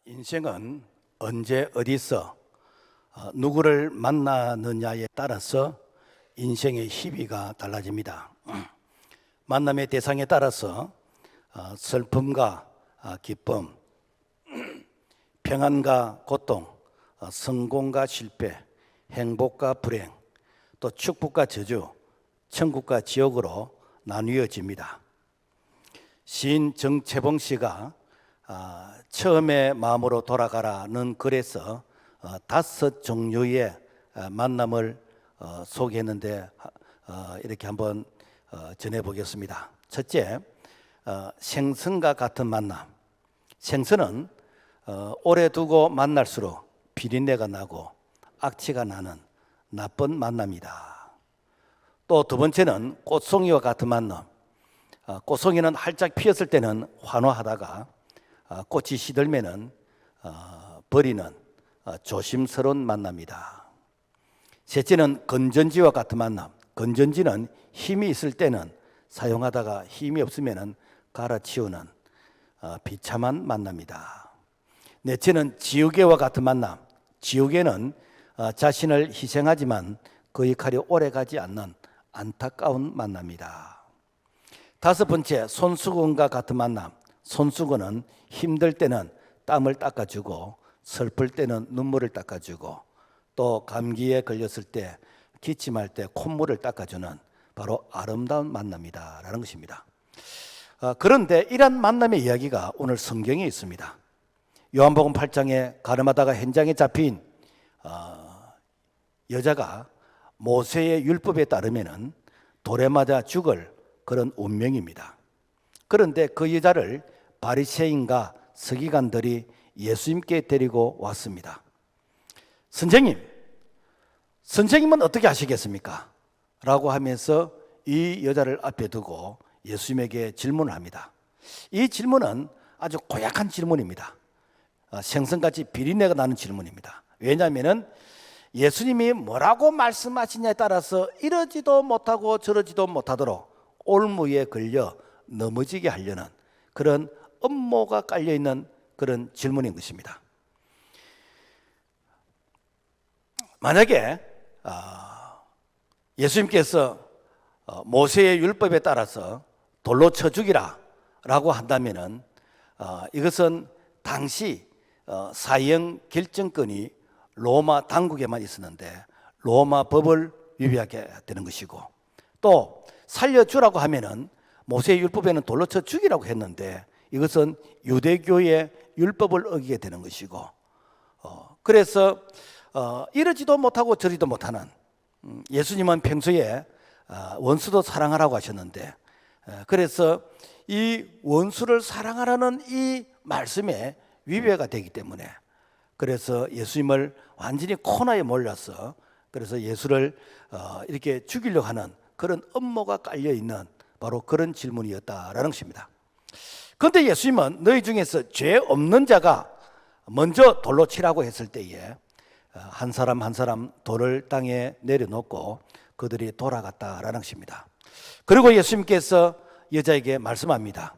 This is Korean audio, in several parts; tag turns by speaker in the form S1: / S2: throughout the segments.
S1: 인생은 언제 어디서 누구를 만나느냐에 따라서 인생의 희비가 달라집니다. 만남의 대상에 따라서 슬픔과 기쁨, 평안과 고통, 성공과 실패, 행복과 불행, 또 축복과 저주, 천국과 지옥으로 나뉘어집니다. 시인 정채봉 씨가 처음의 마음으로 돌아가라는 글에서 5 종류의 만남을 소개했는데 이렇게 한번 전해보겠습니다. 첫째, 생선과 같은 만남. 생선은 오래 두고 만날수록 비린내가 나고 악취가 나는 나쁜 만남이다. 또 두 번째는 꽃송이와 같은 만남. 꽃송이는 활짝 피었을 때는 환호하다가 꽃이 시들면은 버리는 조심스러운 만남이다. 셋째는 건전지와 같은 만남. 건전지는 힘이 있을 때는 사용하다가 힘이 없으면은 갈아치우는 비참한 만남이다. 넷째는 지우개와 같은 만남. 지우개는 자신을 희생하지만 그 역할이 오래가지 않는 안타까운 만남이다. 다섯 번째, 손수건과 같은 만남. 손수건은 힘들 때는 땀을 닦아주고 슬플 때는 눈물을 닦아주고 또 감기에 걸렸을 때 기침할 때 콧물을 닦아주는 바로 아름다운 만남이다 라는 것입니다. 그런데 이런 만남의 이야기가 오늘 성경에 있습니다. 요한복음 8장에 가늠하다가 현장에 잡힌 여자가 모세의 율법에 따르면 돌에 맞아 죽을 그런 운명입니다. 그런데 그 여자를 바리새인과 서기관들이 예수님께 데리고 왔습니다. 선생님은 어떻게 하시겠습니까? 라고 하면서 이 여자를 앞에 두고 예수님에게 질문을 합니다. 이 질문은 아주 고약한 질문입니다. 생선같이 비린내가 나는 질문입니다. 왜냐하면 예수님이 뭐라고 말씀하시냐에 따라서 이러지도 못하고 저러지도 못하도록 올무에 걸려 넘어지게 하려는 그런 음모가 깔려있는 그런 질문인 것입니다. 만약에 예수님께서 모세의 율법에 따라서 돌로 쳐 죽이라 라고 한다면 이것은 당시 사형 결정권이 로마 당국에만 있었는데 로마 법을 위배하게 되는 것이고, 또 살려주라고 하면은 모세의 율법에는 돌로 쳐 죽이라고 했는데 이것은 유대교의 율법을 어기게 되는 것이고, 그래서 이러지도 못하고 저리도 못하는, 예수님은 평소에 원수도 사랑하라고 하셨는데 그래서 이 원수를 사랑하라는 이 말씀에 위배가 되기 때문에 그래서 예수님을 완전히 코너에 몰려서 그래서 예수를 이렇게 죽이려고 하는 그런 음모가 깔려있는 바로 그런 질문이었다라는 것입니다. 그런데 예수님은 너희 중에서 죄 없는 자가 먼저 돌로 치라고 했을 때에 한 사람 한 사람 돌을 땅에 내려놓고 그들이 돌아갔다라는 것입니다. 그리고 예수님께서 여자에게 말씀합니다.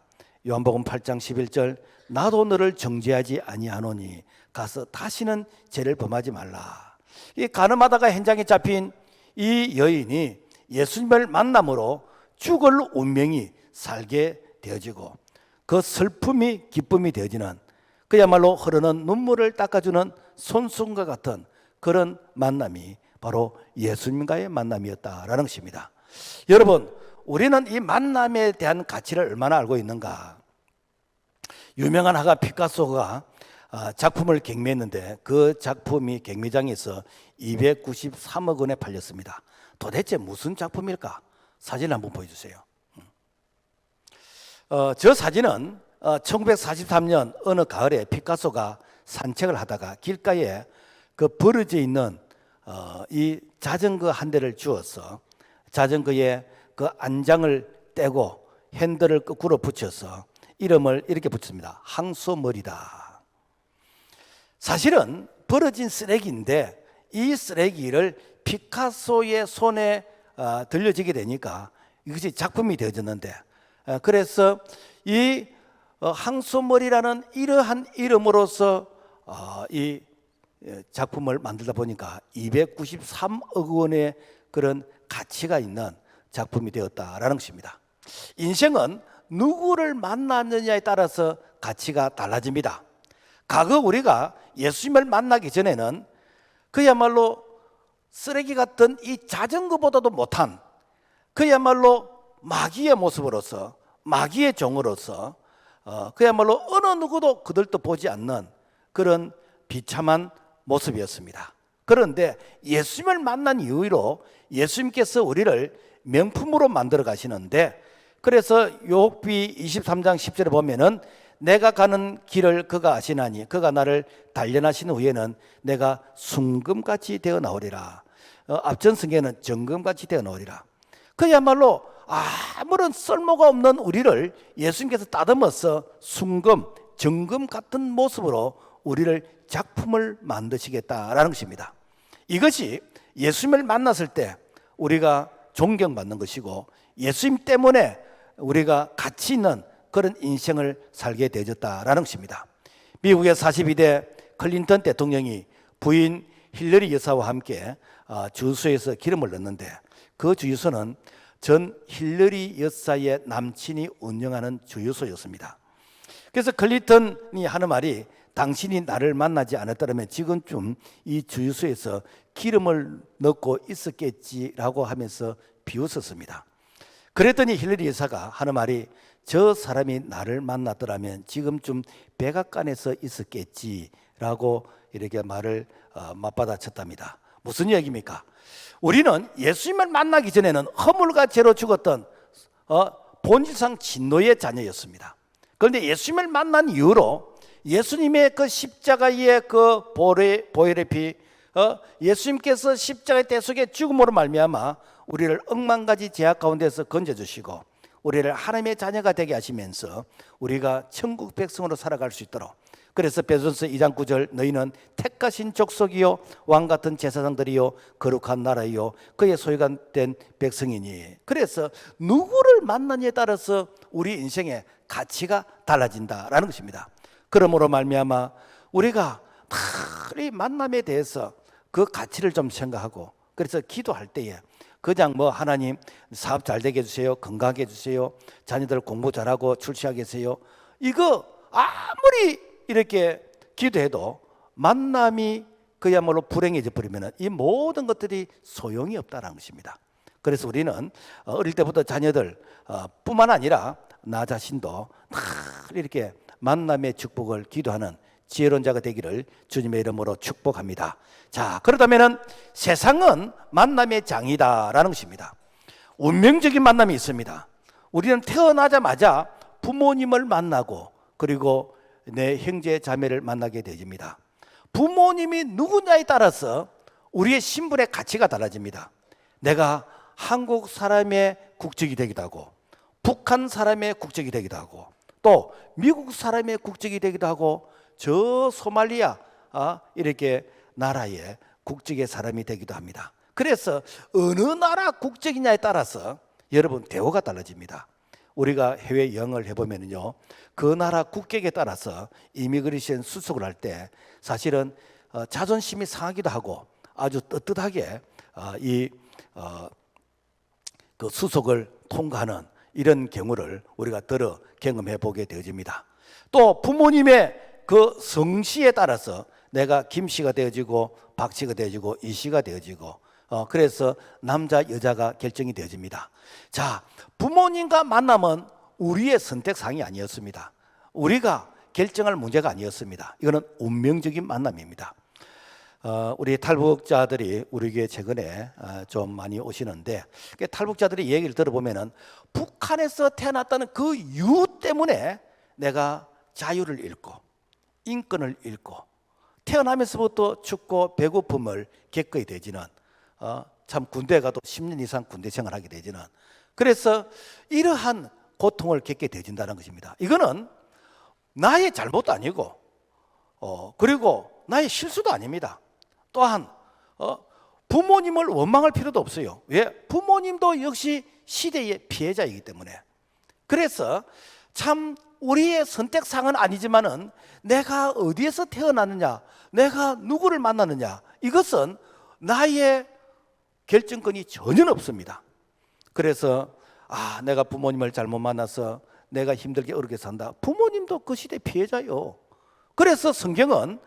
S1: 요한복음 8장 11절, 나도 너를 정죄하지 아니하노니 가서 다시는 죄를 범하지 말라. 이 가늠하다가 현장에 잡힌 이 여인이 예수님을 만남으로 죽을 운명이 살게 되어지고 그 슬픔이 기쁨이 되어지는, 그야말로 흐르는 눈물을 닦아주는 손수건과 같은 그런 만남이 바로 예수님과의 만남이었다라는 것입니다. 여러분, 우리는 이 만남에 대한 가치를 얼마나 알고 있는가? 유명한 화가 피카소가 작품을 경매했는데 그 작품이 경매장에서 293억 원에 팔렸습니다. 도대체 무슨 작품일까? 사진 한번 보여주세요. 저 사진은 1943년 어느 가을에 피카소가 산책을 하다가 길가에 그 버려져 있는 이 자전거 한 대를 주어서 자전거에 그 안장을 떼고 핸들을 거꾸로 붙여서 이름을 이렇게 붙였습니다. 항소머리다. 사실은 버려진 쓰레기인데 이 쓰레기를 피카소의 손에 들려지게 되니까 이것이 작품이 되어졌는데, 그래서 이 항소머리라는 이러한 이름으로서 이 작품을 만들다 보니까 293억 원의 그런 가치가 있는 작품이 되었다라는 것입니다. 인생은 누구를 만났느냐에 따라서 가치가 달라집니다. 과거 우리가 예수님을 만나기 전에는 그야말로 쓰레기 같은 이 자전거보다도 못한 그야말로 마귀의 모습으로서, 마귀의 종으로서 그야말로 어느 누구도 그들도 보지 않는 그런 비참한 모습이었습니다. 그런데 예수님을 만난 이후로 예수님께서 우리를 명품으로 만들어 가시는데, 그래서 욥기 23장 10절에 보면은 내가 가는 길을 그가 아시나니 그가 나를 단련하신 후에는 내가 순금같이 되어 나오리라. 앞전 성경에는 정금같이 되어 나오리라. 그야말로 아무런 쓸모가 없는 우리를 예수님께서 따듬어서 순금, 정금 같은 모습으로 우리를 작품을 만드시겠다라는 것입니다. 이것이 예수님을 만났을 때 우리가 존경받는 것이고, 예수님 때문에 우리가 가치 있는 그런 인생을 살게 되어졌다라는 것입니다. 미국의 42대 클린턴 대통령이 부인 힐러리 여사와 함께 주유소에서 기름을 넣는데, 그 주유소는 전 힐러리 여사의 남친이 운영하는 주유소였습니다. 그래서 클린턴이 하는 말이, 당신이 나를 만나지 않았다면 지금쯤 이 주유소에서 기름을 넣고 있었겠지라고 하면서 비웃었습니다. 그랬더니 힐러리 여사가 하는 말이, 저 사람이 나를 만났더라면 지금쯤 백악관에서 있었겠지라고 이렇게 말을 맞받아쳤답니다. 무슨 얘기입니까? 우리는 예수님을 만나기 전에는 허물과 죄로 죽었던 본질상 진노의 자녀였습니다. 그런데 예수님을 만난 이후로 예수님의 그 십자가의 그 보혈의 피, 예수님께서 십자가의 대속의 죽음으로 말미암아 우리를 억만 가지 죄악 가운데서 건져주시고 우리를 하나님의 자녀가 되게 하시면서 우리가 천국 백성으로 살아갈 수 있도록, 그래서 베드로전서 2장 9절 너희는 택하신 족속이요 왕같은 제사장들이요 거룩한 나라이요 그의 소유가 된 백성이니, 그래서 누구를 만나냐에 따라서 우리 인생의 가치가 달라진다라는 것입니다. 그러므로 말미암아 우리가 이 만남에 대해서 그 가치를 좀 생각하고, 그래서 기도할 때에 그냥 하나님 사업 잘 되게 해주세요, 건강하게 해주세요, 자녀들 공부 잘하고 출시하게 해주세요, 이거 아무리 이렇게 기도해도 만남이 그야말로 불행해져 버리면 이 모든 것들이 소용이 없다는 것입니다. 그래서 우리는 어릴 때부터 자녀들 뿐만 아니라 나 자신도 이렇게 만남의 축복을 기도하는 지혜로운 자가 되기를 주님의 이름으로 축복합니다. 자, 그렇다면 세상은 만남의 장이다라는 것입니다. 운명적인 만남이 있습니다. 우리는 태어나자마자 부모님을 만나고 그리고 내 형제 자매를 만나게 되집니다. 부모님이 누구냐에 따라서 우리의 신분의 가치가 달라집니다. 내가 한국 사람의 국적이 되기도 하고, 북한 사람의 국적이 되기도 하고, 또 미국 사람의 국적이 되기도 하고, 저 소말리아 이렇게 나라의 국적의 사람이 되기도 합니다. 그래서 어느 나라 국적이냐에 따라서 여러분 대우가 달라집니다. 우리가 해외 여행을 해보면요, 그 나라 국격에 따라서 이미그레이션 수속을 할 때 사실은 자존심이 상하기도 하고 아주 떳떳하게 그 수속을 통과하는 이런 경우를 우리가 들어 경험해 보게 되어집니다. 또 부모님의 그 성씨에 따라서 내가 김씨가 되어지고 박씨가 되어지고 이씨가 되어지고 그래서 남자 여자가 결정이 되어집니다. 자, 부모님과 만남은 우리의 선택사항이 아니었습니다. 우리가 결정할 문제가 아니었습니다. 이거는 운명적인 만남입니다. 우리 탈북자들이 우리 교회 최근에 좀 많이 오시는데, 탈북자들의 얘기를 들어보면은 북한에서 태어났다는 그 이유 때문에 내가 자유를 잃고 인권을 잃고 태어나면서부터 춥고 배고픔을 겪어야 되지는, 참 군대에 가도 10년 이상 군대 생활하게 되지는, 그래서 이러한 고통을 겪게 되진다는 것입니다. 이거는 나의 잘못도 아니고 그리고 나의 실수도 아닙니다. 또한 부모님을 원망할 필요도 없어요. 왜? 부모님도 역시 시대의 피해자이기 때문에. 그래서 참 우리의 선택상은 아니지만은 내가 어디에서 태어났느냐, 내가 누구를 만났느냐, 이것은 나의 결정권이 전혀 없습니다. 그래서 내가 부모님을 잘못 만나서 내가 힘들게 어렵게 산다. 부모님도 그 시대 피해자요. 그래서 성경은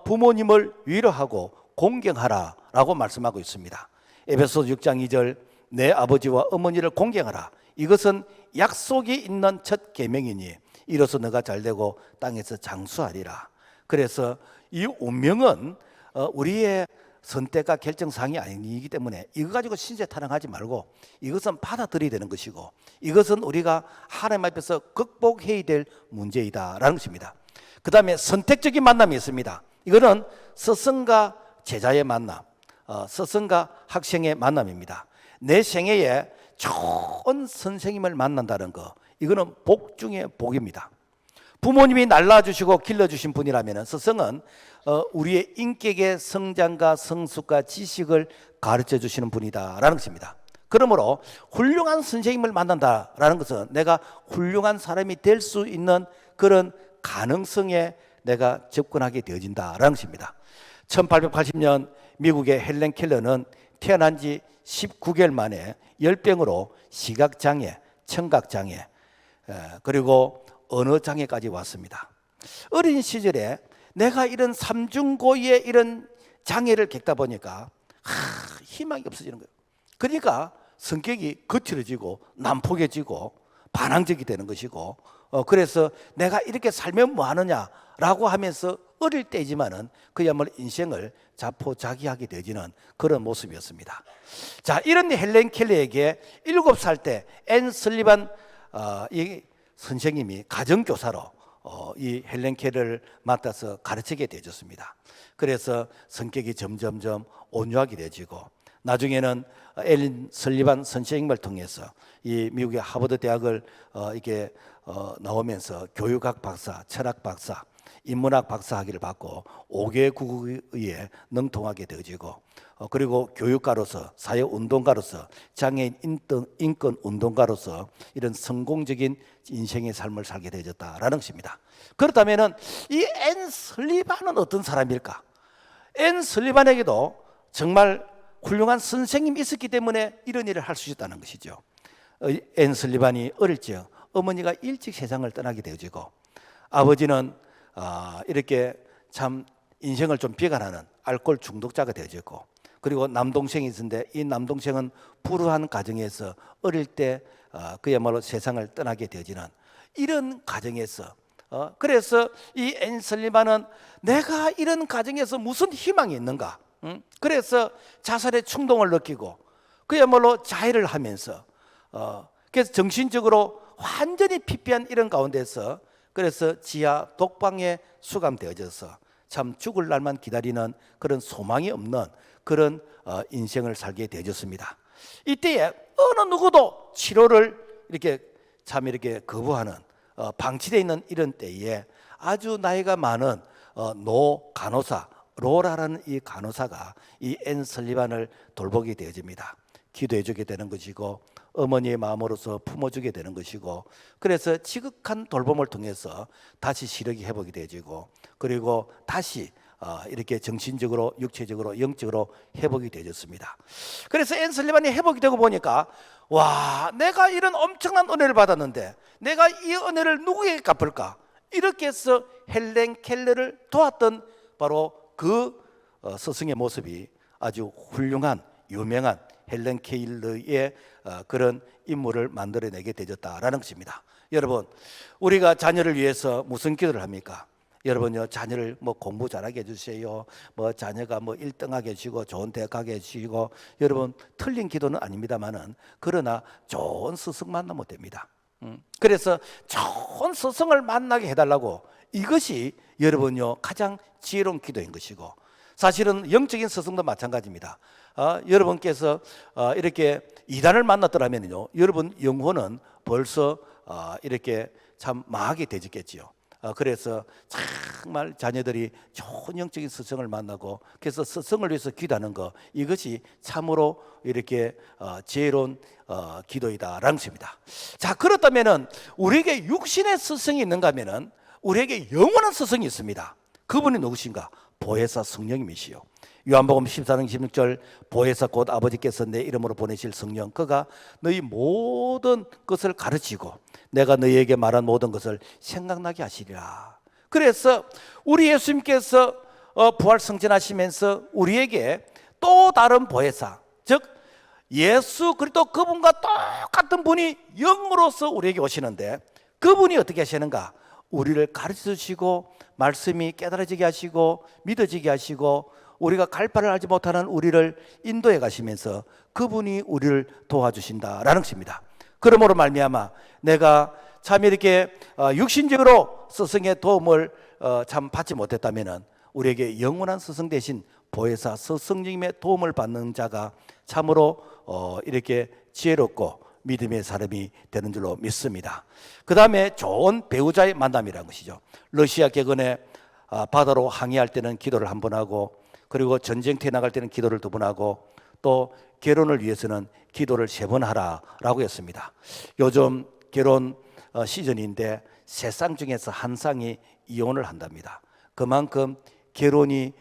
S1: 부모님을 위로하고 공경하라라고 말씀하고 있습니다. 에베소서 6장 2절, 내 아버지와 어머니를 공경하라. 이것은 약속이 있는 첫 계명이니 이로써 너가 잘되고 땅에서 장수하리라. 그래서 이 운명은 우리의 선택과 결정사항이 아니기 때문에 이거 가지고 신세 타령하지 말고 이것은 받아들여야 되는 것이고 이것은 우리가 하나님 앞에서 극복해야 될 문제이다라는 것입니다. 그 다음에 선택적인 만남이 있습니다. 이거는 스승과 제자의 만남, 스승과 학생의 만남입니다. 내 생애에 좋은 선생님을 만난다는 거, 이거는 복 중에 복입니다. 부모님이 날라주시고 길러주신 분이라면 스승은 우리의 인격의 성장과 성숙과 지식을 가르쳐 주시는 분이다라는 것입니다. 그러므로 훌륭한 선생님을 만난다라는 것은 내가 훌륭한 사람이 될 수 있는 그런 가능성에 내가 접근하게 되어진다라는 것입니다. 1880년 미국의 헬렌 켈러는 태어난 지 19개월 만에 열병으로 시각장애, 청각장애, 그리고 언어장애까지 왔습니다. 어린 시절에 내가 이런 삼중고의 이런 장애를 겪다 보니까 희망이 없어지는 거예요. 그러니까 성격이 거칠어지고 난폭해지고 반항적이 되는 것이고, 그래서 내가 이렇게 살면 뭐 하느냐라고 하면서 어릴 때이지만은 그야말로 인생을 자포자기하게 되지는 그런 모습이었습니다. 자, 이런 헬렌 켈러에게 7살 때 앤 설리반 이 선생님이 가정교사로 이 헬렌 켈러를 맡아서 가르치게 되어졌습니다. 그래서 성격이 점점점 온유하게 되어지고 나중에는 앤 설리반 선생님을 통해서 이 미국의 하버드 대학을 이렇게 나오면서 교육학 박사, 철학 박사, 인문학 박사 학위를 받고 5개 국어에 능통하게 되어지고 그리고 교육가로서 사회운동가로서 장애인 인권 운동가로서 이런 성공적인 인생의 삶을 살게 되어졌다라는 것입니다. 그렇다면 이 앤 설리반은 어떤 사람일까? 앤 설리반에게도 정말 훌륭한 선생님이 있었기 때문에 이런 일을 할 수 있었다는 것이죠. 앤 설리반이 어릴 적 어머니가 일찍 세상을 떠나게 되어지고 아버지는 이렇게 참 인생을 좀 비관하는 알코올 중독자가 되어졌고 그리고 남동생이 있었는데 이 남동생은 불우한 가정에서 어릴 때 그야말로 세상을 떠나게 되어지는 이런 가정에서 그래서 이 앤 설리반은 내가 이런 가정에서 무슨 희망이 있는가? 그래서 자살의 충동을 느끼고 그야말로 자해를 하면서 그래서 정신적으로 완전히 피폐한 이런 가운데서 그래서 지하 독방에 수감되어져서 참 죽을 날만 기다리는 그런 소망이 없는 그런 인생을 살게 되어졌습니다. 이때에 어느 누구도 치료를 이렇게 참 이렇게 거부하는 방치되어 있는 이런 때에 아주 나이가 많은 노 간호사 로라라는 이 간호사가 이 앤 설리반을 돌보게 되어집니다. 기도해 주게 되는 것이고 어머니의 마음으로서 품어주게 되는 것이고 그래서 지극한 돌봄을 통해서 다시 시력이 회복이 되어지고 그리고 다시 이렇게 정신적으로 육체적으로 영적으로 회복이 되어졌습니다. 그래서 앤 설리반이 회복이 되고 보니까 와, 내가 이런 엄청난 은혜를 받았는데 내가 이 은혜를 누구에게 갚을까? 이렇게 해서 헬렌 켈러를 도왔던 바로 그 스승의 모습이 아주 훌륭한 유명한 헬렌 켈러의 그런 인물을 만들어내게 되었다라는 것입니다. 여러분, 우리가 자녀를 위해서 무슨 기도를 합니까? 여러분요, 자녀를 뭐 공부 잘하게 해주세요. 뭐 자녀가 뭐 1등하게 해주시고 좋은 대학 가게 해주시고 여러분 틀린 기도는 아닙니다만은 그러나 좋은 스승 만나면 됩니다. 그래서 좋은 스승을 만나게 해달라고 이것이 여러분요 가장 지혜로운 기도인 것이고 사실은 영적인 스승도 마찬가지입니다. 여러분께서 이렇게 이단을 만났더라면요 여러분 영혼은 벌써 이렇게 참 망하게 되었겠지요. 그래서 정말 자녀들이 좋은 영적인 스승을 만나고 그래서 스승을 위해서 기도하는 것, 이것이 참으로 이렇게 지혜로운 기도이다라는 것입니다. 자, 그렇다면은 우리에게 육신의 스승이 있는가 하면은 우리에게 영원한 스승이 있습니다. 그분이 누구신가? 보혜사 성령님이시요. 요한복음 14장 16절, 보혜사 곧 아버지께서 내 이름으로 보내실 성령, 그가 너희 모든 것을 가르치고 내가 너희에게 말한 모든 것을 생각나게 하시리라. 그래서 우리 예수님께서 부활 승천하시면서 우리에게 또 다른 보혜사, 즉 예수 그리스도 그분과 똑같은 분이 영으로서 우리에게 오시는데, 그분이 어떻게 하시는가? 우리를 가르쳐 주시고 말씀이 깨달아지게 하시고 믿어지게 하시고 우리가 갈 바를 알지 못하는 우리를 인도해 가시면서 그분이 우리를 도와주신다라는 것입니다. 그러므로 말미암아 내가 참 이렇게 육신적으로 스승의 도움을 참 받지 못했다면은 우리에게 영원한 스승 대신 보혜사 스승님의 도움을 받는 자가 참으로 이렇게 지혜롭고 믿음의 사람이 되는 줄로 믿습니다. 그 다음에 좋은 배우자의 만남이라는 것이죠. 러시아 객원에 바다로 항해할 때는 기도를 한 번 하고, 그리고 전쟁터에 나갈 때는 기도를 2번 하고, 또 결혼을 위해서는 기도를 3번 하라라고 했습니다. 요즘 결혼 시즌인데 3쌍 중에서 한 쌍이 이혼을 한답니다. 그만큼 결혼이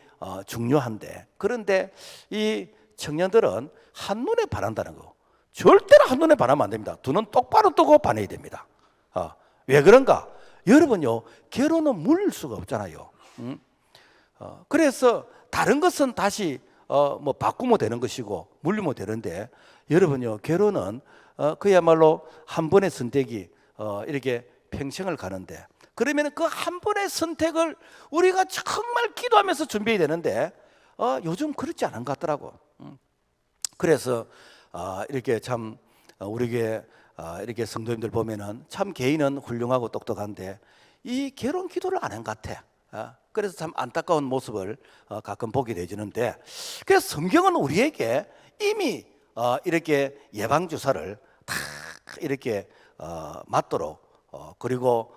S1: 중요한데, 그런데 이 청년들은 한눈에 반한다는 거, 절대로 한눈에 반하면 안 됩니다. 두 눈 똑바로 뜨고 반해야 됩니다. 왜 그런가? 여러분요, 결혼은 물릴 수가 없잖아요. 그래서 다른 것은 다시 뭐 바꾸면 되는 것이고 물리면 되는데, 여러분요, 결혼은 그야말로 한 번의 선택이 이렇게 평생을 가는데, 그러면 그 한 번의 선택을 우리가 정말 기도하면서 준비해야 되는데 요즘 그렇지 않은 것 같더라고. 그래서 이렇게 참 우리 교회 이렇게 성도님들 보면은 참 개인은 훌륭하고 똑똑한데 이 결혼 기도를 안 한 것 같아. 그래서 참 안타까운 모습을 가끔 보게 되지는데, 그래서 성경은 우리에게 이미 이렇게 예방 주사를 다 이렇게 맞도록 그리고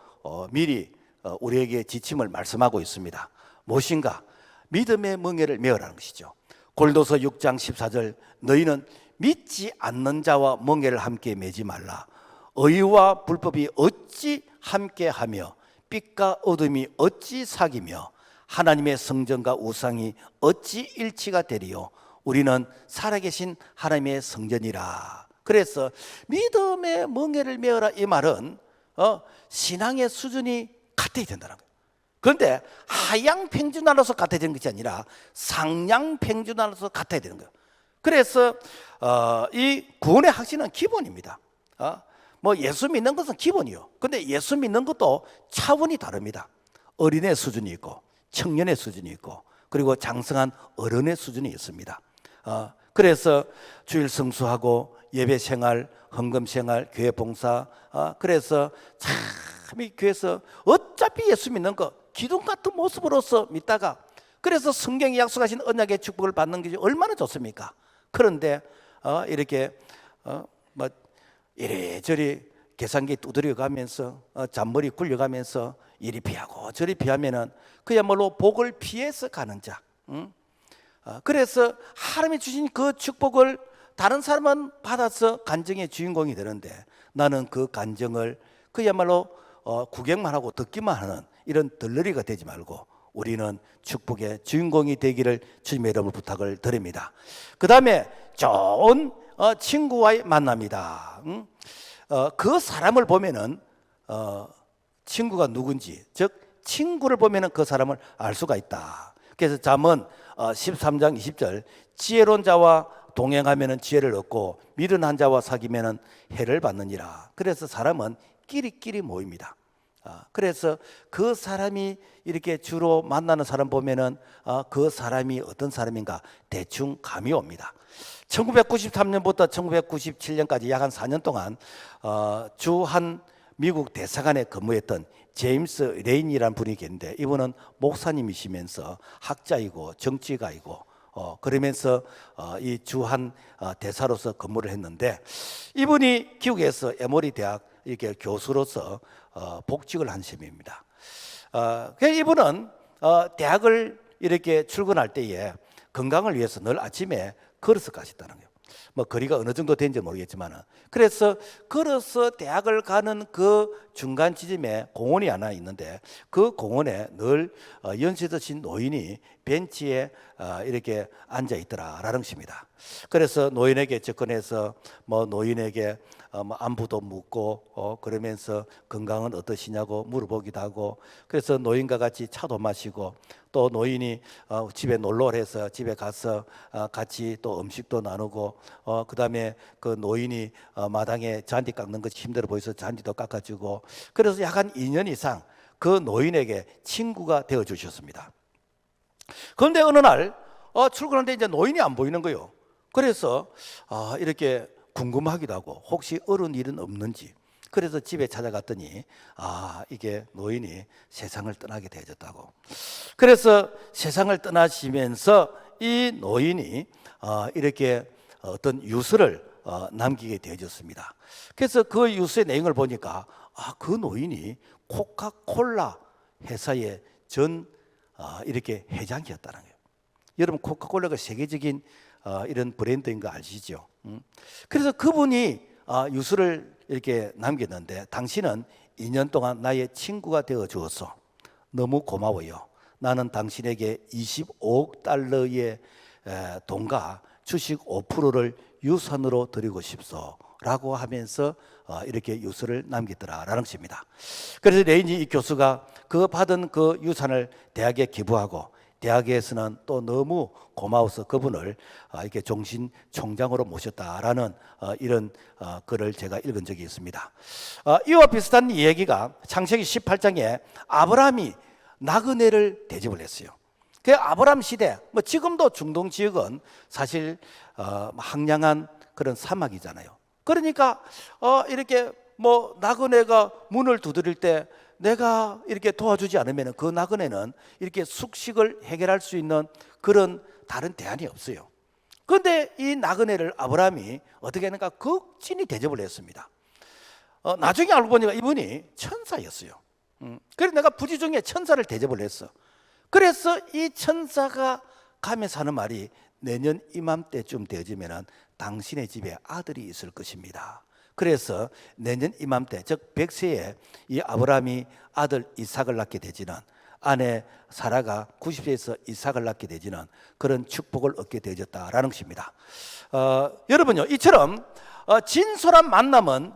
S1: 미리 우리에게 지침을 말씀하고 있습니다. 무엇인가? 믿음의 멍에를 메어라는 것이죠. 골도서 6장 14절, 너희는 믿지 않는 자와 멍에를 함께 매지 말라. 의와 불법이 어찌 함께하며 빛과 어둠이 어찌 사귀며 하나님의 성전과 우상이 어찌 일치가 되리요. 우리는 살아계신 하나님의 성전이라. 그래서 믿음의 멍에를 메어라, 이 말은 신앙의 수준이 같아야 된다는 거예요. 그런데 하향 평준화로서 같아지는 것이 아니라 상향 평준화로서 같아야 되는 거예요. 그래서 이 구원의 확신은 기본입니다. 뭐 예수 믿는 것은 기본이요. 근데 예수 믿는 것도 차원이 다릅니다. 어린애 수준이 있고 청년의 수준이 있고 그리고 장성한 어른의 수준이 있습니다. 그래서 주일 성수하고 예배 생활, 헌금 생활, 교회 봉사, 그래서 참 이 교회에서 어차피 예수 믿는 거 기둥 같은 모습으로서 믿다가, 그래서 성경이 약속하신 언약의 축복을 받는 것이 얼마나 좋습니까? 그런데 이렇게 뭐 이리저리 계산기 두드려 가면서 잔머리 굴려가면서 이리 피하고 저리 피하면은 그야말로 복을 피해서 가는 자. 그래서 하나님이 주신 그 축복을 다른 사람은 받아서 간증의 주인공이 되는데, 나는 그 간증을 그야말로 구경만 하고 듣기만 하는 이런 덜러리가 되지 말고 우리는 축복의 주인공이 되기를 주님의 이름으로 부탁을 드립니다. 그 다음에 좋은 친구와의 만남이다. 그 사람을 보면은 친구가 누군지, 즉 친구를 보면은 그 사람을 알 수가 있다. 그래서 잠언 13장 20절, 지혜로운 자와 동행하면은 지혜를 얻고 미련한 한 자와 사귀면은 해를 받느니라. 그래서 사람은 끼리끼리 모입니다. 그래서 그 사람이 이렇게 주로 만나는 사람 보면은 그 사람이 어떤 사람인가 대충 감이 옵니다. 1993년부터 1997년까지 약 한 4년 동안 주 한 미국 대사관에 근무했던 제임스 레인이라는 분이 계는데, 이분은 목사님이시면서 학자이고 정치가이고 그러면서 이 주한 대사로서 근무를 했는데, 이분이 미국에서 에모리 대학 이렇게 교수로서 복직을 한 셈입니다. 그래서 이분은 대학을 이렇게 출근할 때에 건강을 위해서 늘 아침에 걸어서 가셨다는 거예요. 뭐 거리가 어느 정도 되는지 모르겠지만, 그래서 걸어서 대학을 가는 그 중간 지점에 공원이 하나 있는데, 그 공원에 늘 연세 드신 노인이 벤치에 이렇게 앉아 있더라라는 것입니다. 그래서 노인에게 접근해서 뭐 노인에게 뭐 안부도 묻고 그러면서 건강은 어떠시냐고 물어보기도 하고, 그래서 노인과 같이 차도 마시고, 또 노인이 집에 놀러를 해서 집에 가서 같이 또 음식도 나누고, 그다음에 그 노인이 마당에 잔디 깎는 것이 힘들어 보여서 잔디도 깎아주고, 그래서 약 한 2년 이상 그 노인에게 친구가 되어 주셨습니다. 그런데 어느 날 출근하는데 이제 노인이 안 보이는 거예요. 그래서 이렇게 궁금하기도 하고 혹시 어려운 일은 없는지, 그래서 집에 찾아갔더니 이게 노인이 세상을 떠나게 되어졌다고. 그래서 세상을 떠나시면서 이 노인이 이렇게 어떤 유서를 남기게 되어졌습니다. 그래서 그 유서의 내용을 보니까 그 노인이 코카콜라 회사의 이렇게 회장이었다는 거예요. 여러분, 코카콜라가 세계적인 이런 브랜드인 거 아시죠? 그래서 그분이 유서를 이렇게 남겼는데, 당신은 2년 동안 나의 친구가 되어 주어서 너무 고마워요. 나는 당신에게 25억 달러의 돈과 주식 5%를 유산으로 드리고 싶소 라고 하면서 이렇게 유서를 남겼더라라는 것입니다. 그래서 레인지 이 교수가 그 받은 그 유산을 대학에 기부하고, 대학에서는 또 너무 고마워서 그분을 이렇게 종신 총장으로 모셨다라는 이런 글을 제가 읽은 적이 있습니다. 이와 비슷한 이야기가 창세기 18장에 아브라함이 나그네를 대접을 했어요. 그 아브라함 시대, 뭐 지금도 중동 지역은 사실 황량한 그런 사막이잖아요. 그러니까 이렇게 뭐 나그네가 문을 두드릴 때 내가 이렇게 도와주지 않으면 그 나그네는 이렇게 숙식을 해결할 수 있는 그런 다른 대안이 없어요. 그런데 이 나그네를 아브라함이 어떻게 하는가, 극진히 대접을 했습니다. 나중에 알고 보니까 이분이 천사였어요. 그래서 내가 부지 중에 천사를 대접을 했어. 그래서 이 천사가 가면서 하는 말이, 내년 이맘때쯤 되어지면 당신의 집에 아들이 있을 것입니다. 그래서 내년 이맘때, 즉 100세에 이 아브라함이 아들 이삭을 낳게 되지는, 아내 사라가 90세에서 이삭을 낳게 되지는 그런 축복을 얻게 되어졌다라는 것입니다. 여러분요, 이처럼 진솔한 만남은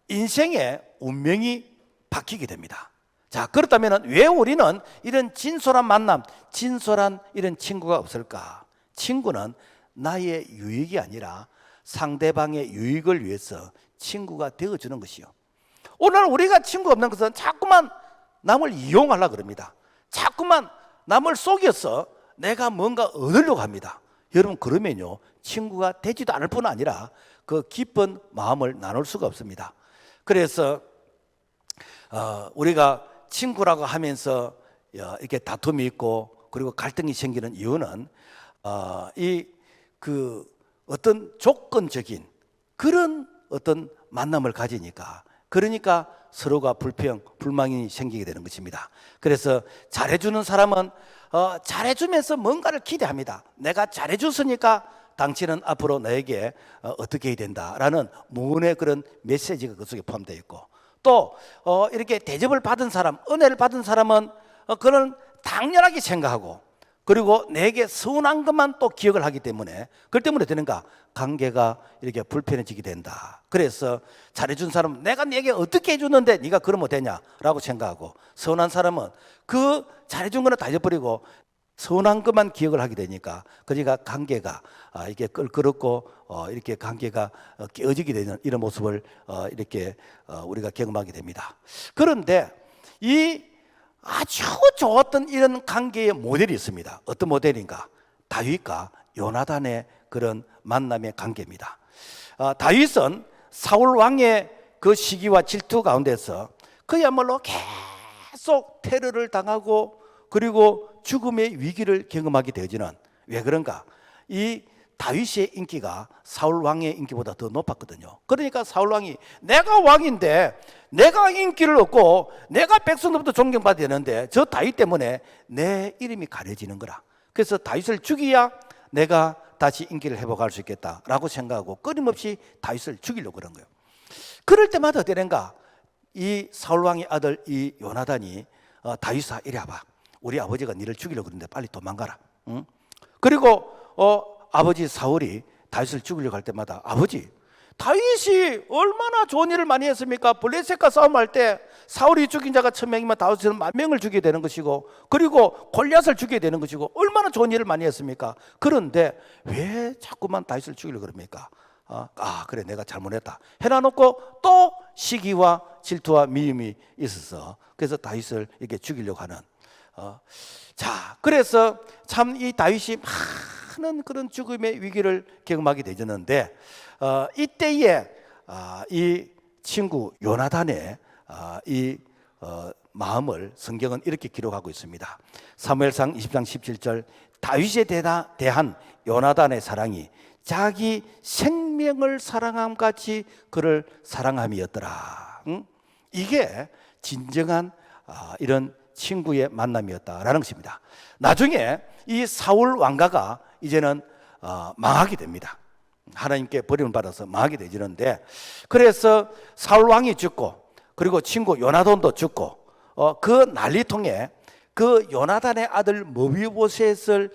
S1: 인생의 운명이 바뀌게 됩니다. 자, 그렇다면 왜 우리는 이런 진솔한 만남, 진솔한 이런 친구가 없을까? 친구는 나의 유익이 아니라 상대방의 유익을 위해서 친구가 되어주는 것이요. 오늘 우리가 친구 없는 것은 자꾸만 남을 이용하려고 그럽니다. 자꾸만 남을 속여서 내가 뭔가 얻으려고 합니다. 여러분, 그러면요 친구가 되지도 않을 뿐 아니라 그 기쁜 마음을 나눌 수가 없습니다. 그래서 우리가 친구라고 하면서 이렇게 다툼이 있고 그리고 갈등이 생기는 이유는 어떤 조건적인 그런 어떤 만남을 가지니까, 그러니까 서로가 불만이 생기게 되는 것입니다. 그래서 잘해주는 사람은 잘해주면서 뭔가를 기대합니다. 내가 잘해줬으니까 당신은 앞으로 나에게 어떻게 해야 된다라는 무언의 그런 메시지가 그 속에 포함되어 있고, 또 이렇게 대접을 받은 사람, 은혜를 받은 사람은 그는 당연하게 생각하고, 그리고 내게 서운한 것만 또 기억을 하기 때문에, 그것 때문에 되는가, 관계가 이렇게 불편해지게 된다. 그래서 잘해준 사람은 내가 네게 어떻게 해줬는데 네가 그러면 되냐라고 생각하고, 서운한 사람은 그 잘해준 거는 다 잊어버리고 서운한 것만 기억을 하게 되니까, 그러니까 관계가 이게 껄끄럽고 이렇게 관계가 깨어지게 되는 이런 모습을 이렇게 우리가 경험하게 됩니다. 그런데 이 아주 좋았던 이런 관계의 모델이 있습니다. 어떤 모델인가? 다윗과 요나단의 그런 만남의 관계입니다. 다윗은 사울 왕의 그 시기와 질투 가운데서 그야말로 계속 테러를 당하고 그리고 죽음의 위기를 경험하게 되어지는, 왜 그런가? 이 다윗의 인기가 사울 왕의 인기보다 더 높았거든요. 그러니까 사울 왕이 내가 왕인데 내가 인기를 얻고 내가 백성들부터 존경받아야 되는데 저 다윗 때문에 내 이름이 가려지는 거라. 그래서 다윗을 죽이야 내가 다시 인기를 회복할 수 있겠다라고 생각하고 끊임없이 다윗을 죽이려고 그런 거예요. 그럴 때마다 어때는가? 이 사울 왕의 아들 이 요나단이 다윗아 이리 와봐. 우리 아버지가 너를 죽이려고 그러는데 빨리 도망가라. 응? 그리고 아버지 사울이 다윗을 죽이려고 할 때마다 아버지 다윗이 얼마나 좋은 일을 많이 했습니까? 블레셋과 싸움할 때 사울이 죽인 자가 1000명이면 다윗은 10,000명을 죽이게 되는 것이고 그리고 골리앗을 죽이게 되는 것이고 얼마나 좋은 일을 많이 했습니까? 그런데 왜 자꾸만 다윗을 죽이려고 그럽니까? 그래 내가 잘못했다 해놔놓고 또 시기와 질투와 미움이 있어서 그래서 다윗을 이렇게 죽이려고 하는 자 그래서 참 이 다윗이 많은 그런 죽음의 위기를 경험하게 되었는데 이때에 이 친구 요나단의 이 마음을 성경은 이렇게 기록하고 있습니다. 사무엘상 20장 17절 다윗에 대한 요나단의 사랑이 자기 생명을 사랑함 같이 그를 사랑함이었더라. 이게 진정한 이런 친구의 만남이었다라는 것입니다. 나중에 이 사울 왕가가 이제는 망하게 됩니다. 하나님께 버림을 받아서 망하게 되지는데 그래서 사울 왕이 죽고 그리고 친구 요나단도 죽고 그 난리통에 그 요나단의 아들 머비보셋을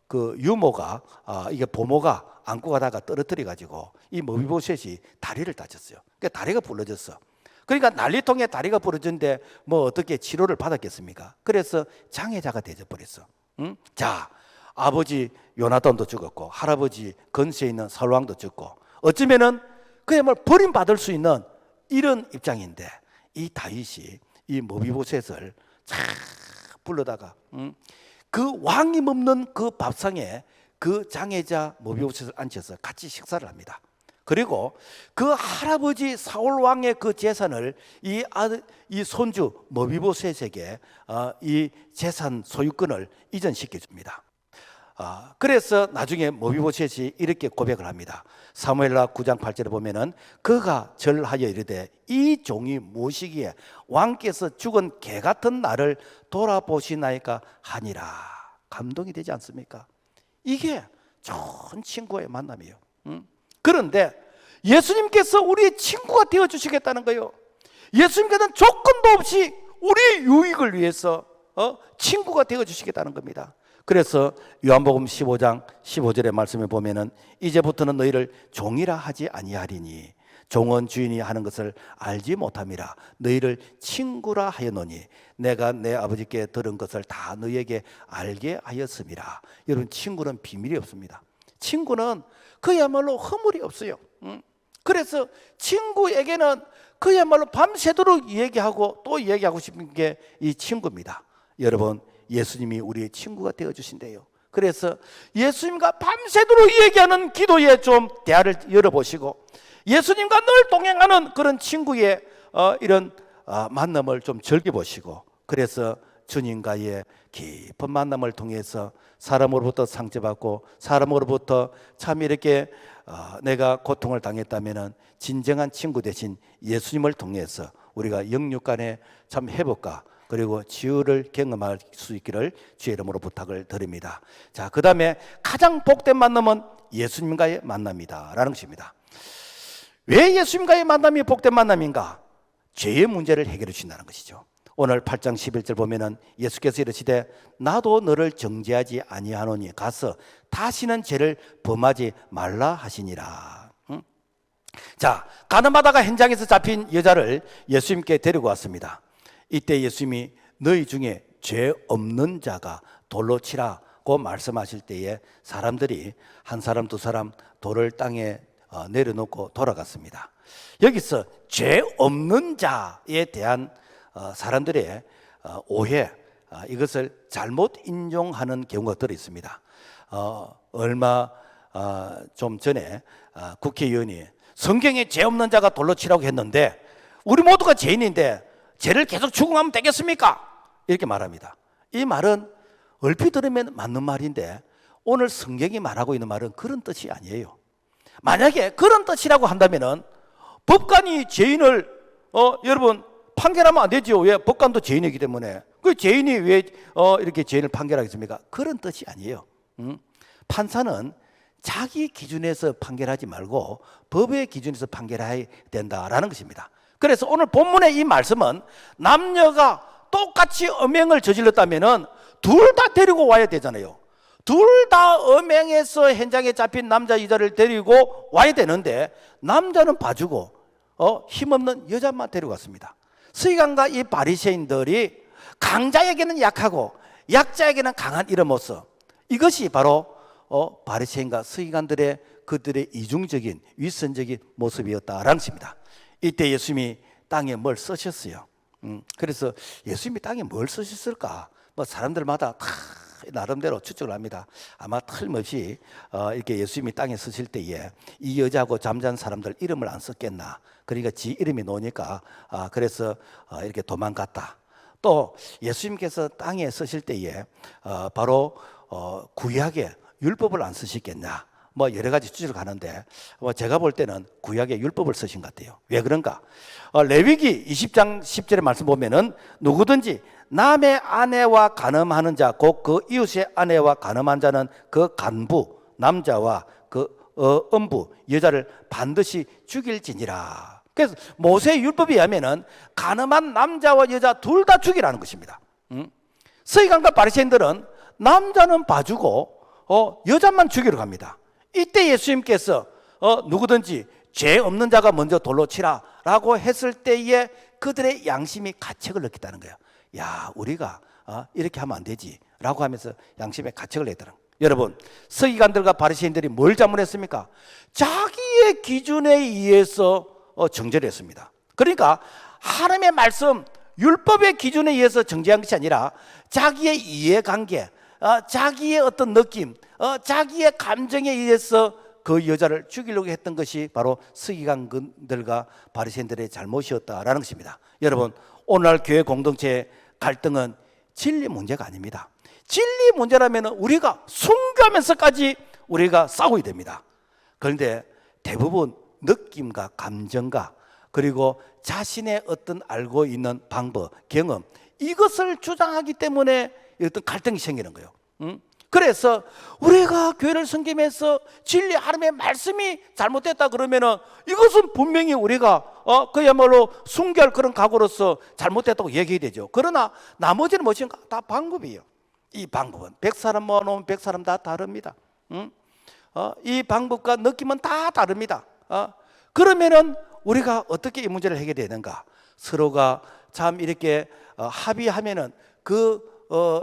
S1: 그 유모가 이게 보모가 안고 가다가 떨어뜨려 가지고 이 머비보셋이 다리를 다쳤어요. 그러니까 다리가 부러졌어. 그러니까 난리통에 다리가 부러졌는데 뭐 어떻게 치료를 받았겠습니까? 그래서 장애자가 되어 버렸어. 자, 아버지 요나단도 죽었고 할아버지 건세에 있는 사울 왕도 죽고 어쩌면은 그야말로 버림받을 수 있는 이런 입장인데 이 다윗이 이 머비보셋을 쫙 불러다가 그 왕이 먹는 그 밥상에 그 장애자 머비보셋을 앉혀서 같이 식사를 합니다. 그리고 그 할아버지 사울 왕의 그 재산을 이 손주 머비보셋에게 이 재산 소유권을 이전시켜 줍니다. 그래서 나중에 머비보셋이 이렇게 고백을 합니다. 사무엘하 9장 8절에 보면은 그가 절하여 이르되 이 종이 무엇이기에 왕께서 죽은 개 같은 나를 돌아보시나이까 하니라. 감동이 되지 않습니까? 이게 좋은 친구의 만남이에요. 그런데 예수님께서 우리의 친구가 되어주시겠다는 거예요. 예수님께서는 조건도 없이 우리의 유익을 위해서 친구가 되어주시겠다는 겁니다. 그래서 요한복음 15장 15절의 말씀에 보면은 이제부터는 너희를 종이라 하지 아니하리니 종은 주인이 하는 것을 알지 못함이라 너희를 친구라 하였노니 내가 내 아버지께 들은 것을 다 너희에게 알게 하였음이라. 여러분 친구는 비밀이 없습니다. 친구는 그야말로 허물이 없어요. 그래서 친구에게는 그야말로 밤새도록 얘기하고 또 얘기하고 싶은 게 이 친구입니다. 여러분 예수님이 우리의 친구가 되어주신대요. 그래서 예수님과 밤새도록 얘기하는 기도에 좀 대화를 열어보시고 예수님과 늘 동행하는 그런 친구의 이런 만남을 좀 즐겨보시고 그래서 주님과의 깊은 만남을 통해서 사람으로부터 상처받고 사람으로부터 참 이렇게 내가 고통을 당했다면 진정한 친구 대신 예수님을 통해서 우리가 영육간의 참 회복과 그리고 치유를 경험할 수 있기를 주의 이름으로 부탁을 드립니다. 자, 그 다음에 가장 복된 만남은 예수님과의 만남이다 라는 것입니다. 왜 예수님과의 만남이 복된 만남인가? 죄의 문제를 해결해 주신다는 것이죠. 오늘 8장 11절 보면은 예수께서 이르시되 나도 너를 정죄하지 아니하노니 가서 다시는 죄를 범하지 말라 하시니라. 자, 가늠하다가 현장에서 잡힌 여자를 예수님께 데리고 왔습니다. 이때 예수님이 너희 중에 죄 없는 자가 돌로 치라고 말씀하실 때에 사람들이 한 사람 두 사람 돌을 땅에 내려놓고 돌아갔습니다. 여기서 죄 없는 자에 대한 사람들의 오해, 이것을 잘못 인용하는 경우가 들어 있습니다. 얼마 좀 전에 국회의원이 성경에 죄 없는 자가 돌로 치라고 했는데 우리 모두가 죄인인데 죄를 계속 추궁하면 되겠습니까? 이렇게 말합니다. 이 말은 얼핏 들으면 맞는 말인데 오늘 성경이 말하고 있는 말은 그런 뜻이 아니에요. 만약에 그런 뜻이라고 한다면은 법관이 죄인을 여러분 판결하면 안 되죠. 왜? 법관도 죄인이기 때문에. 그 죄인이 왜 이렇게 죄인을 판결하겠습니까? 그런 뜻이 아니에요. 판사는 자기 기준에서 판결하지 말고 법의 기준에서 판결해야 된다라는 것입니다. 그래서 오늘 본문의 이 말씀은 남녀가 똑같이 음행을 저질렀다면은 둘 다 데리고 와야 되잖아요. 둘 다 음행해서 현장에 잡힌 남자 여자를 데리고 와야 되는데 남자는 봐주고 힘없는 여자만 데려갔습니다. 서기관과 이 바리새인들이 강자에게는 약하고 약자에게는 강한 이름으로써 이것이 바로 바리새인과 서기관들의 그들의 이중적인 위선적인 모습이었다라는 것입니다. 이때 예수님이 땅에 뭘 쓰셨어요. 그래서 예수님이 땅에 뭘 쓰셨을까? 뭐 사람들마다 다 나름대로 추측을 합니다. 아마 틀림없이 이렇게 예수님이 땅에 쓰실 때에 이 여자하고 잠자는 사람들 이름을 안 썼겠나. 그러니까 지 이름이 나오니까 그래서 이렇게 도망갔다. 또 예수님께서 땅에 쓰실 때에 바로 구약의 율법을 안 쓰시겠냐. 뭐 여러 가지 추측을 하는데 제가 볼 때는 구약의 율법을 쓰신 것 같아요. 왜 그런가? 레위기 20장 10절의 말씀 보면은 누구든지 남의 아내와 간음하는 자 곧 그 이웃의 아내와 간음한 자는 그 간부 남자와 그 음부 여자를 반드시 죽일지니라. 그래서 모세의 율법에 의하면은 간음한 남자와 여자 둘 다 죽이라는 것입니다. 서기관과 바리새인들은 남자는 봐주고 여자만 죽이러 갑니다. 이때 예수님께서 누구든지 죄 없는 자가 먼저 돌로 치라 라고 했을 때에 그들의 양심이 가책을 느꼈다는 거예요. 야, 우리가 이렇게 하면 안 되지 라고 하면서 양심에 가책을 냈다는 거예요. 여러분, 서기관들과 바리새인들이 뭘 잘못했습니까? 자기의 기준에 의해서 정죄했습니다. 그러니까 하나님의 말씀 율법의 기준에 의해서 정죄한 것이 아니라 자기의 이해관계, 자기의 어떤 느낌, 자기의 감정에 의해서 그 여자를 죽이려고 했던 것이 바로 서기관들과 바리새인들의 잘못이었다라는 것입니다. 여러분, 오늘날 교회 공동체의 갈등은 진리 문제가 아닙니다. 진리 문제라면 우리가 순교하면서까지 우리가 싸워야 됩니다. 그런데 대부분 느낌과 감정과 그리고 자신의 어떤 알고 있는 방법, 경험 이것을 주장하기 때문에 어떤 갈등이 생기는 거예요. 그래서 우리가 교회를 섬기면서 진리 하나님의 말씀이 잘못됐다 그러면은 이것은 분명히 우리가 그야말로 순교할 그런 각오로서 잘못됐다고 얘기해야 되죠. 그러나 나머지는 무엇인가? 다 방법이에요. 이 방법은 100사람 모아놓으면 100사람 다 다릅니다. 이 방법과 느낌은 다 다릅니다. 그러면은 우리가 어떻게 이 문제를 해결해야 되는가? 서로가 참 이렇게 합의하면은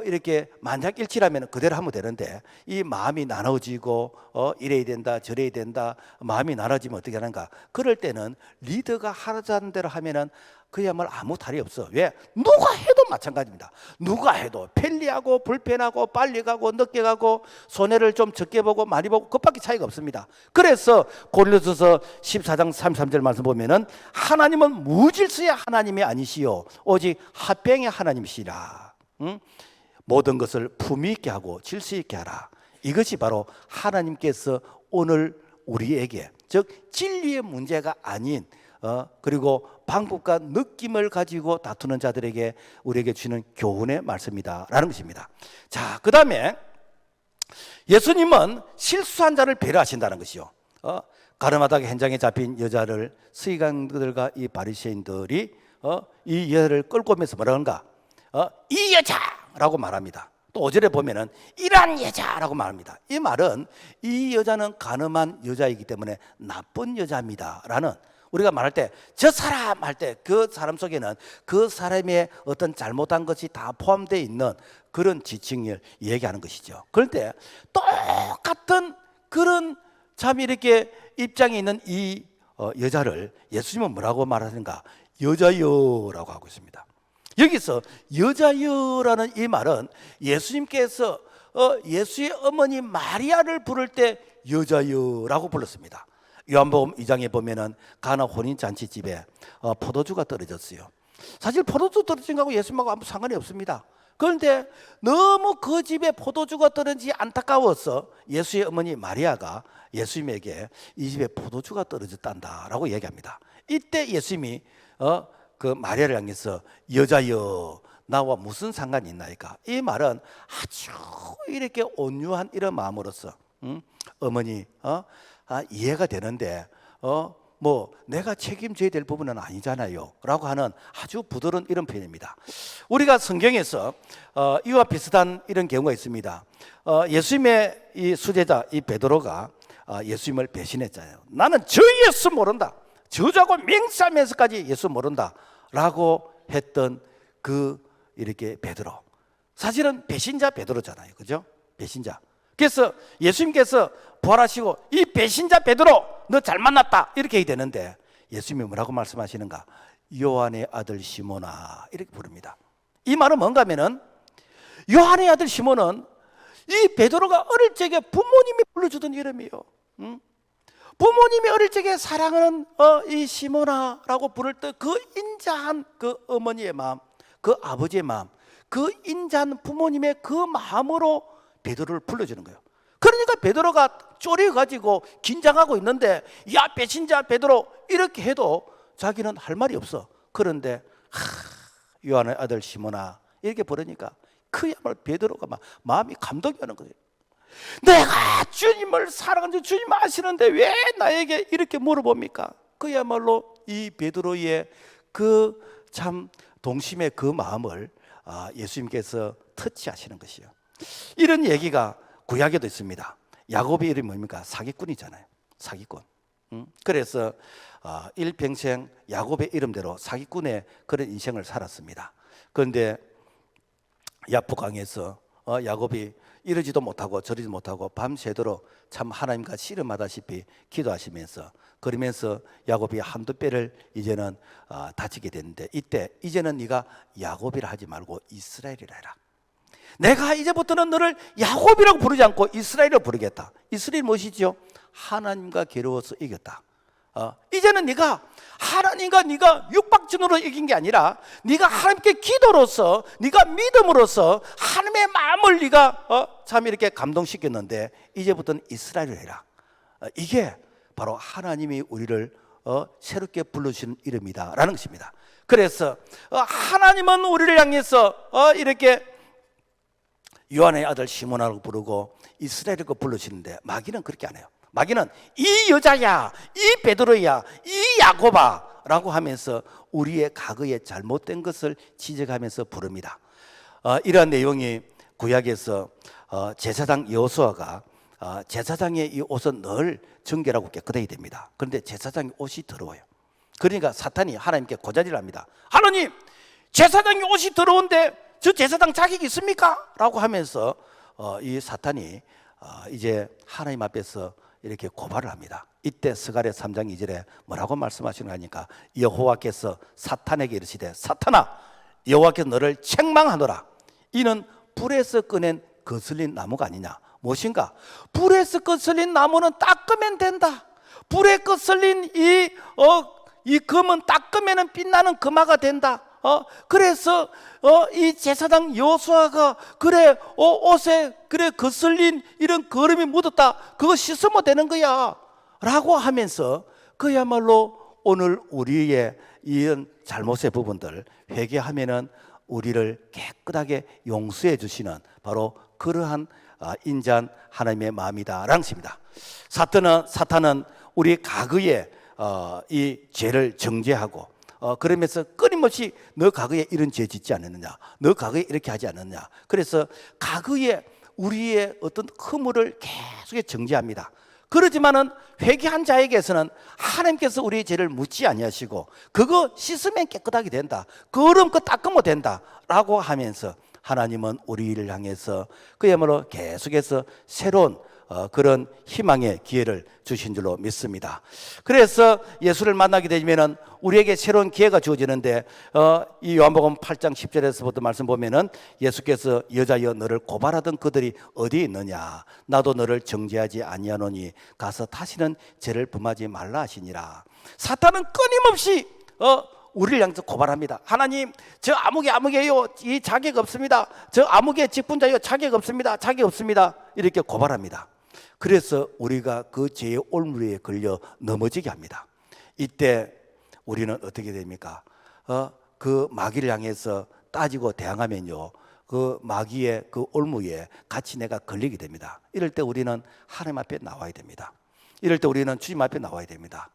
S1: 이렇게 만장일치라면 그대로 하면 되는데 이 마음이 나눠지고 이래야 된다 저래야 된다 마음이 나눠지면 어떻게 하는가? 그럴 때는 리더가 하자는 대로 하면은 그야말로 아무 탈이 없어. 왜? 누가 해도 마찬가지입니다. 누가 해도 편리하고 불편하고 빨리 가고 늦게 가고 손해를 좀 적게 보고 많이 보고 그밖에 차이가 없습니다. 그래서 고린도서 14장 33절 말씀 보면은 하나님은 무질서의 하나님이 아니시요 오직 합병의 하나님이시라. 모든 것을 품위 있게 하고 질서 있게 하라. 이것이 바로 하나님께서 오늘 우리에게 즉 진리의 문제가 아닌 그리고 방법과 느낌을 가지고 다투는 자들에게 우리에게 주는 교훈의 말씀이다라는 것입니다. 자, 그 다음에 예수님은 실수한 자를 배려하신다는 것이요. 가늠하다가 현장에 잡힌 여자를 서기관들과 이 바리새인들이 이 여자를 끌고 오면서 뭐라 하는가? 이 여자라고 말합니다. 또 5절에 보면은 이러한 여자라고 말합니다. 이 말은 이 여자는 가늠한 여자이기 때문에 나쁜 여자입니다라는 우리가 말할 때 저 사람 할 때 그 사람 속에는 그 사람의 어떤 잘못한 것이 다 포함되어 있는 그런 지칭을 얘기하는 것이죠. 그런데 똑같은 그런 참 이렇게 입장에 있는 이 여자를 예수님은 뭐라고 말하는가? 여자여라고 하고 있습니다. 여기서 여자여라는 이 말은 예수님께서 예수의 어머니 마리아를 부를 때 여자여라고 불렀습니다. 요한복음 2장에 보면은 가나 혼인잔치집에 포도주가 떨어졌어요. 사실 포도주 떨어진 거하고 예수님하고 아무 상관이 없습니다. 그런데 너무 그 집에 포도주가 떨어지지 안타까워서 예수의 어머니 마리아가 예수님에게 이 집에 포도주가 떨어졌단다라고 얘기합니다. 이때 예수님이 그 마리아를 향해서 여자여 나와 무슨 상관이 있나이까? 이 말은 아주 이렇게 온유한 이런 마음으로서 어머니 이해가 되는데 뭐 내가 책임져야 될 부분은 아니잖아요 라고 하는 아주 부드러운 이런 표현입니다. 우리가 성경에서 이와 비슷한 이런 경우가 있습니다. 예수님의 이 수제자 이 베드로가 예수님을 배신했잖아요. 나는 저 예수 모른다, 저자고 맹세하면서까지 예수 모른다 라고 했던 그 이렇게 베드로, 사실은 배신자 베드로잖아요. 그죠? 배신자. 그래서 예수님께서 부활하시고 이 배신자 베드로 너 잘 만났다 이렇게 해야 되는데 예수님이 뭐라고 말씀하시는가? 요한의 아들 시몬아 이렇게 부릅니다. 이 말은 뭔가 하면은 요한의 아들 시몬은 이 베드로가 어릴 적에 부모님이 불러주던 이름이에요. 부모님이 어릴 적에 사랑하는 이 시몬아라고 부를 때 그 인자한 그 어머니의 마음, 그 아버지의 마음, 그 인자한 부모님의 그 마음으로 베드로를 불러주는 거예요. 그러니까 베드로가 쪼려가지고 긴장하고 있는데 야 배신자 베드로 이렇게 해도 자기는 할 말이 없어. 그런데 요한의 아들 시몬아 이렇게 부르니까 그야말로 베드로가 막 마음이 감동이 오는 거예요. 내가 주님을 사랑하는 주님 아시는데 왜 나에게 이렇게 물어봅니까? 그야말로 이 베드로의 그 참 동심의 그 마음을 예수님께서 터치하시는 것이요. 이런 얘기가 구약에도 있습니다. 야곱의 이름이 뭡니까? 사기꾼이잖아요. 사기꾼. 그래서 일평생 야곱의 이름대로 사기꾼의 그런 인생을 살았습니다. 그런데 야복강에서 야곱이 이러지도 못하고 저러지도 못하고 밤새도록 참 하나님과 씨름하다시피 기도하시면서 그러면서 야곱이 한두 배를 이제는 다치게 됐는데 이때 이제는 네가 야곱이라 하지 말고 이스라엘이라 해라. 내가 이제부터는 너를 야곱이라고 부르지 않고 이스라엘이라고 부르겠다. 이스라엘 무엇이죠? 하나님과 괴로워서 이겼다. 이제는 네가 하나님과 네가 육박진으로 이긴 게 아니라 네가 하나님께 기도로서 네가 믿음으로써 하나님의 마음을 네가 참 이렇게 감동시켰는데 이제부터는 이스라엘을 해라. 이게 바로 하나님이 우리를 새롭게 불러주시는 이름이다 라는 것입니다. 그래서 하나님은 우리를 향해서 이렇게 요한의 아들 시몬아라고 부르고 이스라엘이라고 불러주시는데 마귀는 그렇게 안 해요. 마귀는 이 여자야, 이 베드로야, 이 야고바 라고 하면서 우리의 과거의 잘못된 것을 지적하면서 부릅니다. 이러한 내용이 구약에서 제사장 여호수아가 제사장의 이 옷은 늘 정결하고 깨끗해야 됩니다. 그런데 제사장의 옷이 더러워요. 그러니까 사탄이 하나님께 고자질을 합니다. 하나님, 제사장의 옷이 더러운데 저 제사장 자격이 있습니까? 라고 하면서 이 사탄이 이제 하나님 앞에서 이렇게 고발을 합니다. 이때 스가랴 3장 2절에 뭐라고 말씀하시는 거니까 여호와께서 사탄에게 이르시되 사탄아 여호와께서 너를 책망하노라. 이는 불에서 꺼낸 거슬린 나무가 아니냐. 무엇인가? 불에서 거슬린 나무는 닦으면 된다. 불에 거슬린 이 금은 닦으면 빛나는 금화가 된다. 그래서 이 제사장 여호수아가 그래 옷에 그래 거슬린 이런 거름이 묻었다. 그거 씻으면 되는 거야 라고 하면서 그야말로 오늘 우리의 이런 잘못의 부분들 회개하면은 우리를 깨끗하게 용서해 주시는 바로 그러한 인자한 하나님의 마음이다라는 것입니다. 사탄은 우리 과거의 이 죄를 정죄하고 그러면서 끊임없이 너 과거에 이런 죄 짓지 않았느냐, 너 과거에 이렇게 하지 않았느냐. 그래서 과거에 우리의 어떤 허물을 계속 정죄합니다. 그렇지만은 회개한 자에게서는 하나님께서 우리의 죄를 묻지 아니하시고 그거 씻으면 깨끗하게 된다, 그럼 그 닦으면 된다 라고 하면서 하나님은 우리를 향해서 그야말로 계속해서 새로운 그런 희망의 기회를 주신 줄로 믿습니다. 그래서 예수를 만나게 되면은 우리에게 새로운 기회가 주어지는데 이 요한복음 8장 10절에서부터 말씀 보면은 예수께서 여자여 너를 고발하던 그들이 어디에 있느냐, 나도 너를 정죄하지 아니하노니 가서 다시는 죄를 범하지 말라 하시니라. 사탄은 끊임없이 우리를 향해서 고발합니다. 하나님, 저 아무개요 이 자격 없습니다. 저 아무개 직분자요 자격 없습니다. 자격 없습니다. 이렇게 고발합니다. 그래서 우리가 그 죄의 올무리에 걸려 넘어지게 합니다. 이때 우리는 어떻게 됩니까? 그 마귀를 향해서 따지고 대항하면요, 그 마귀의 그 올무에 같이 내가 걸리게 됩니다. 이럴 때 우리는 하나님 앞에 나와야 됩니다. 이럴 때 우리는 주님 앞에 나와야 됩니다.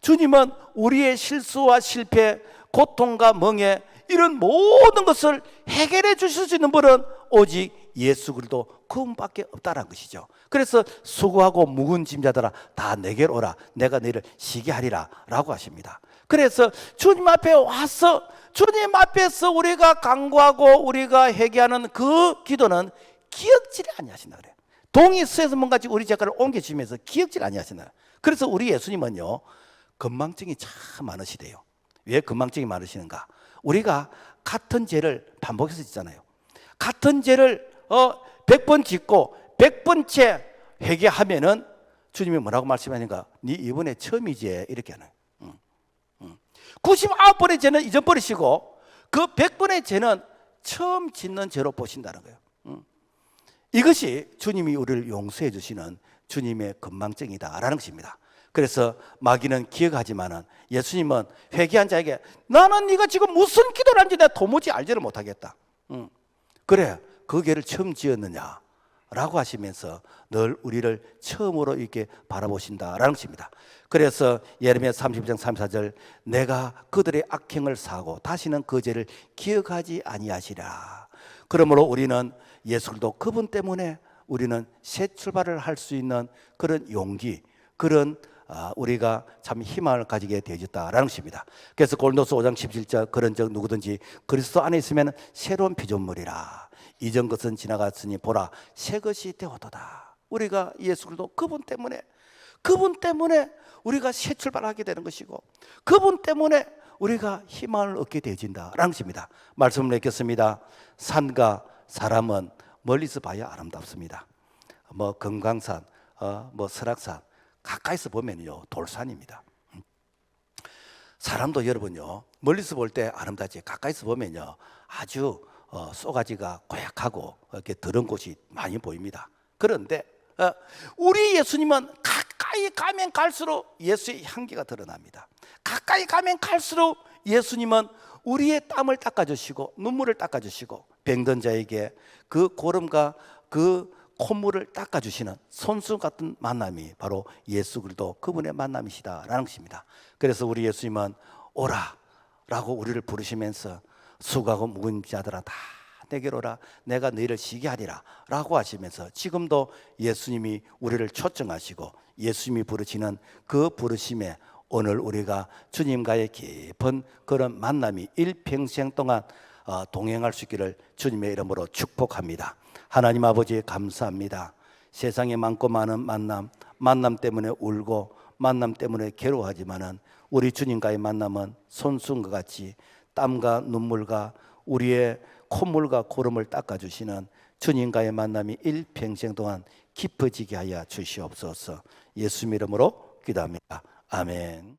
S1: 주님은 우리의 실수와 실패, 고통과 멍해, 이런 모든 것을 해결해 주실 수 있는 분은 오직 예수 그리스도 그분밖에 없다라는 것이죠. 그래서 수고하고 무거운 짐자들아 다 내게로 오라, 내가 너희를 쉬게 하리라 라고 하십니다. 그래서 주님 앞에 와서 주님 앞에서 우리가 간구하고 우리가 회개하는 그 기도는 기억질이 아니하신다 그래요. 동이 쇠서 뭔가 우리 죄가를 옮겨주면서 기억질 아니하신다. 그래서 우리 예수님은요, 건망증이 참 많으시대요. 왜 건망증이 많으시는가? 우리가 같은 죄를 반복해서 짓잖아요. 같은 죄를 100번 짓고 100번째 회개하면은 주님이 뭐라고 말씀하는가? 네 이번에 처음이지 이렇게 하는. 99번의 죄는 잊어버리시고 그 100번의 죄는 처음 짓는 죄로 보신다는 거예요. 이것이 주님이 우리를 용서해 주시는 주님의 건망증이다라는 것입니다. 그래서 마귀는 기억하지만은 예수님은 회개한 자에게 나는 네가 지금 무슨 기도를 하는지 내가 도무지 알지를 못하겠다. 그래, 그 죄를 처음 지었느냐? 라고 하시면서 늘 우리를 처음으로 이렇게 바라보신다라는 것입니다. 그래서 예레미야 30장 34절 내가 그들의 악행을 사하고 다시는 그 죄를 기억하지 아니하시라. 그러므로 우리는 예수 그리스도 그분 때문에 우리는 새 출발을 할 수 있는 그런 용기, 그런 우리가 참 희망을 가지게 되어졌다라는 것입니다. 그래서 고린도서 5장 17절 그런즉 누구든지 그리스도 안에 있으면 새로운 피조물이라. 이전 것은 지나갔으니 보라 새 것이 되었도다. 우리가 예수 그리스도 그분 때문에 우리가 새 출발하게 되는 것이고 그분 때문에 우리가 희망을 얻게 되어진다라는 것입니다. 말씀을 읽겠습니다. 산과 사람은 멀리서 봐야 아름답습니다. 뭐 금강산, 뭐 설악산 가까이서 보면요 돌산입니다. 사람도 여러분요 멀리서 볼 때 아름답지 가까이서 보면요 아주 쏘가지가 고약하고 이렇게 더러운 곳이 많이 보입니다. 그런데 우리 예수님은 가까이 가면 갈수록 예수의 향기가 드러납니다. 가까이 가면 갈수록 예수님은 우리의 땀을 닦아주시고 눈물을 닦아주시고 병든 자에게 그 고름과 그 콧물을 닦아주시는 손수 같은 만남이 바로 예수 그리스도 그분의 만남이시다라는 것입니다. 그래서 우리 예수님은 오라 라고 우리를 부르시면서 수고하고 무거운 자들아 다 내게로 오라 내가 너희를 쉬게 하리라 라고 하시면서 지금도 예수님이 우리를 초청하시고 예수님이 부르시는 그 부르심에 오늘 우리가 주님과의 깊은 그런 만남이 일평생 동안 동행할 수 있기를 주님의 이름으로 축복합니다. 하나님 아버지 감사합니다. 세상에 많고 많은 만남 때문에 울고 만남 때문에 괴로워하지만은 우리 주님과의 만남은 손수건과 같이 땀과 눈물과 우리의 콧물과 고름을 닦아주시는 주님과의 만남이 일평생 동안 깊어지게 하여 주시옵소서. 예수 이름으로 기도합니다. 아멘.